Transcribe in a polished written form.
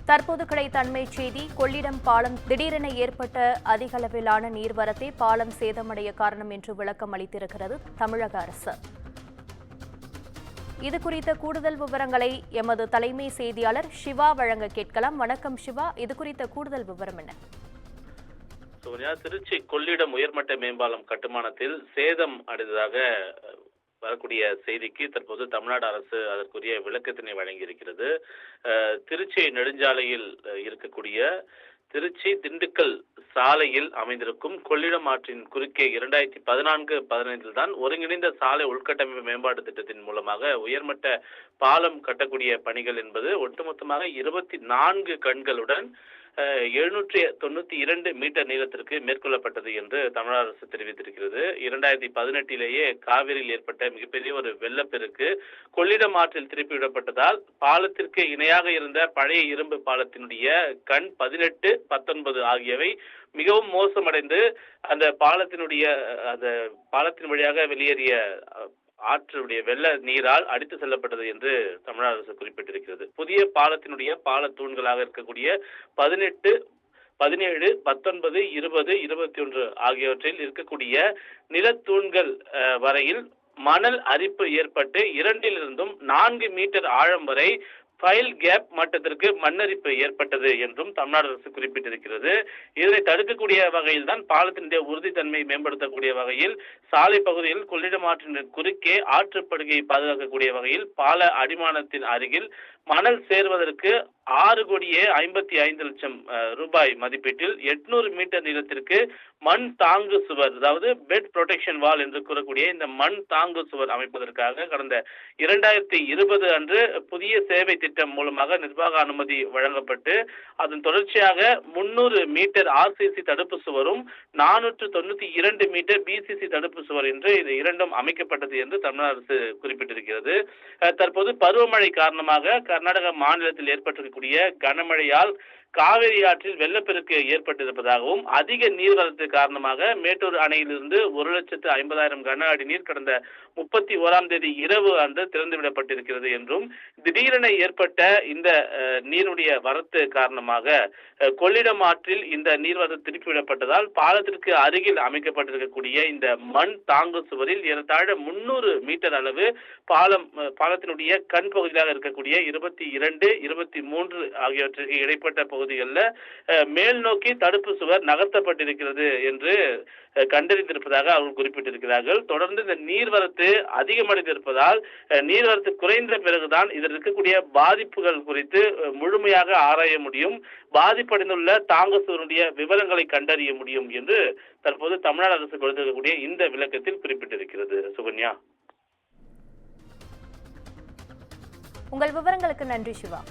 தற்போது கிடைத்த அண்மை செய்தி. கொள்ளிடம் பாலம் திடீரென ஏற்பட்ட அதிக அளவிலான நீர்வரத்தை பாலம் சேதமடைய காரணம் என்று விளக்கம் அளித்திருக்கிறது தமிழக அரசு. இது குறித்த கூடுதல் விவரங்களை எமது தலைமை செய்தியாளர் சிவா வழங்க கேட்கலாம். வணக்கம் சிவா, இது குறித்த கூடுதல் விவரம் என்ன? திருச்சி கொள்ளிடம் உயர்மட்ட மேம்பாலம் கட்டுமானத்தில் சேதம் அடைந்ததாக வரக்கூடிய செய்திக்கு தற்போது தமிழ்நாடு அரசு அதற்குரிய விளக்கத்தினை வழங்கியிருக்கிறது. திருச்சி நெடுஞ்சாலையில் இருக்கக்கூடிய திருச்சி திண்டுக்கல் சாலையில் அமைந்திருக்கும் கொள்ளிடம் ஆற்றின் குறுக்கே 2014-15 தான் ஒருங்கிணைந்த சாலை உள்கட்டமைப்பு மேம்பாட்டு திட்டத்தின் மூலமாக உயர்மட்ட பாலம் கட்டக்கூடிய பணிகள் என்பது ஒட்டுமொத்தமாக 24 கண்களுடன் 792 மீட்டர் நீளத்திற்கு மேற்கொள்ளப்பட்டது என்று தமிழக அரசு தெரிவித்திருக்கிறது. 2018 காவிரியில் ஏற்பட்ட மிகப்பெரிய ஒரு வெள்ளப்பெருக்கு கொள்ளிடம் ஆற்றில் திருப்பிவிடப்பட்டதால் பாலத்திற்கு இணையாக இருந்த பழைய இரும்பு பாலத்தினுடைய கண் 18, 19 ஆகியவை மிகவும் மோசமடைந்து அந்த பாலத்தின் வழியாக வெளியேறிய ஆற்றுடைய வெள்ள நீரால் அடித்து செல்லப்பட்டது என்று தமிழக அரசு குறிப்பிட்டிருக்கிறது. புதிய பாலத்தினுடைய பால தூண்களாக இருக்கக்கூடிய 18, 17, 19, 20, 21 ஆகியவற்றில் இருக்கக்கூடிய நிலத்தூண்கள் வரையில் மணல் அரிப்பு ஏற்பட்டு 2 to 4 மீட்டர் ஆழம் வரை ஃபைல் கேப் மட்டத்திற்கு மண்ணரிப்பு ஏற்பட்டது என்றும் தமிழ்நாடு அரசு குறிப்பிட்டிருக்கிறது. இதனை தடுக்கக்கூடிய வகையில் தான் பாலத்தினுடைய உறுதித்தன்மை மேம்படுத்தக்கூடிய வகையில் சாலை பகுதியில் கொள்ளிடம் ஆற்றின் குறுக்கே ஆற்றுப்படுகையை பாதுகாக்கக்கூடிய வகையில் பால அடிமானத்தின் அருகில் மணல் சேர்வதற்கு 6,55,00,000 ரூபாய் மதிப்பீட்டில் 800 மீட்டர் நீளத்திற்கு மண் தாங்கு சுவர், அதாவது பெட் ப்ரொடெக்ஷன் வால் என்று கூறக்கூடிய இந்த மண் தாங்கு சுவர் அமைப்பதற்காக கடந்த 2020 அன்று புதிய சேவை திட்டம் மூலமாக நிர்வாக அனுமதி வழங்கப்பட்டு அதன் தொடர்ச்சியாக 300 மீட்டர் ஆர்சிசி தடுப்பு சுவரும் 492 மீட்டர் பிசிசி தடுப்பு சுவர் என்று இது இரண்டும் அமைக்கப்பட்டது என்று தமிழக அரசு குறிப்பிட்டிருக்கிறது. தற்போது பருவமழை காரணமாக கர்நாடக மாநிலத்தில் ஏற்பட்டிருக்கக்கூடிய கனமழையால் காவிரி ஆற்றில் வெள்ளப்பெருக்கு ஏற்பட்டிருப்பதாகவும் அதிக நீர்வரத்து காரணமாக மேட்டூர் அணையிலிருந்து 1,50,000 கன அடி நீர் கடந்த 31ஆம் தேதி இரவு அன்று திறந்துவிடப்பட்டிருக்கிறது என்றும் திடீரென ஏற்பட்ட இந்த நீருடைய வரத்து காரணமாக கொள்ளிடம் ஆற்றில் இந்த நீர்வரத்து திருப்பிவிடப்பட்டதால் பாலத்திற்கு அருகில் அமைக்கப்பட்டிருக்கக்கூடிய இந்த மண் தாங்கு சுவரில் ஏறத்தாழ 300 மீட்டர் அளவு பாலத்தினுடைய கண் பகுதியாக இருக்கக்கூடிய 22, 23 ஆகியவற்றுக்கு இடைப்பட்ட பகுதிகளில் மேல் நோக்கி தடுப்பு சுவர் நகர்த்தப்பட்டிருக்கிறது என்று கண்டறிந்திருப்பதாக அவர்கள் குறிப்பிட்டிருக்கிறார்கள். தொடர்ந்து இந்த நீர்வரத்து அதிகமடைந்திருப்பதால் நீர்வரத்து குறைந்த பிறகுதான் இதில் இருக்கக்கூடிய பாதிப்புகள் குறித்து முழுமையாக ஆராய முடியும், பாதிப்படைந்துள்ள தாங்கு சுவருடைய விவரங்களை கண்டறிய முடியும் என்று தற்போது தமிழ்நாடு அரசு கொடுத்திருக்கக்கூடிய இந்த விளக்கத்தில் குறிப்பிட்டிருக்கிறது. சுகன்யா, உங்கள் விவரங்களுக்கு நன்றி சிவா.